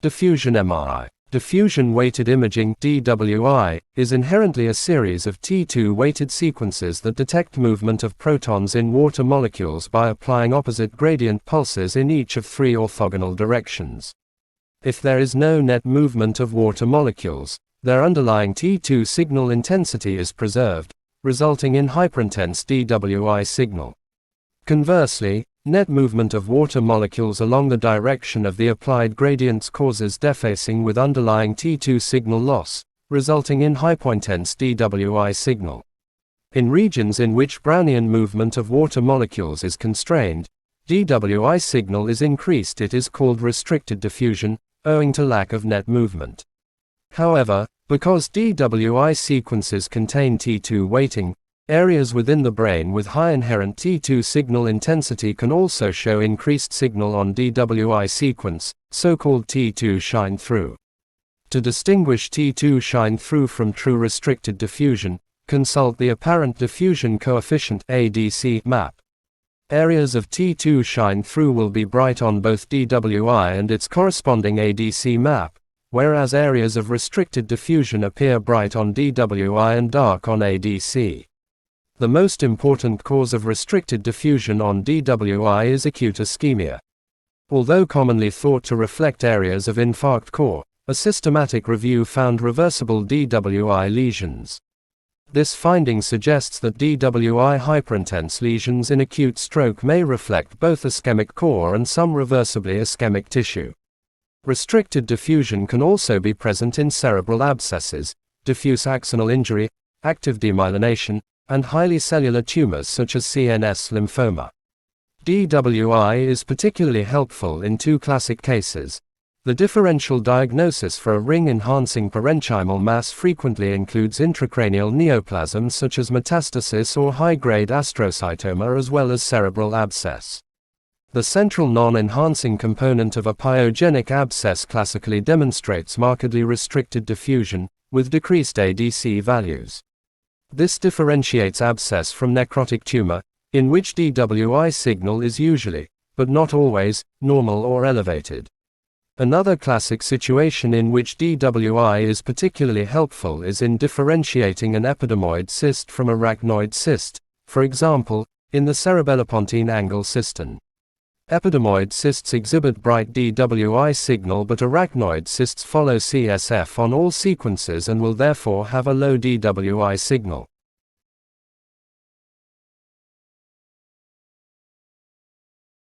Diffusion MRI. Diffusion-weighted imaging (DWI) is inherently a series of T2-weighted sequences that detect movement of protons in water molecules by applying opposite gradient pulses in each of three orthogonal directions. If there is no net movement of water molecules, their underlying T2 signal intensity is preserved, resulting in hyperintense DWI signal. Conversely, net movement of water molecules along the direction of the applied gradients causes defacing with underlying T2 signal loss, resulting in hypointense DWI signal. In regions in which Brownian movement of water molecules is constrained, DWI signal is increased. It is called restricted diffusion, owing to lack of net movement. However, because DWI sequences contain T2 weighting, areas within the brain with high inherent T2 signal intensity can also show increased signal on DWI sequence, so-called T2 shine-through. To distinguish T2 shine-through from true restricted diffusion, consult the apparent diffusion coefficient (ADC) map. Areas of T2 shine-through will be bright on both DWI and its corresponding ADC map, whereas areas of restricted diffusion appear bright on DWI and dark on ADC. The most important cause of restricted diffusion on DWI is acute ischemia. Although commonly thought to reflect areas of infarct core, a systematic review found reversible DWI lesions. This finding suggests that DWI hyperintense lesions in acute stroke may reflect both ischemic core and some reversibly ischemic tissue. Restricted diffusion can also be present in cerebral abscesses, diffuse axonal injury, active demyelination, and highly cellular tumors such as CNS lymphoma. DWI is particularly helpful in two classic cases. The differential diagnosis for a ring-enhancing parenchymal mass frequently includes intracranial neoplasms such as metastasis or high-grade astrocytoma as well as cerebral abscess. The central non-enhancing component of a pyogenic abscess classically demonstrates markedly restricted diffusion, with decreased ADC values. This differentiates abscess from necrotic tumor, in which DWI signal is usually, but not always, normal or elevated. Another classic situation in which DWI is particularly helpful is in differentiating an epidermoid cyst from arachnoid cyst, for example, in the cerebellopontine angle cystine. Epidermoid cysts exhibit bright DWI signal, but arachnoid cysts follow CSF on all sequences and will therefore have a low DWI signal.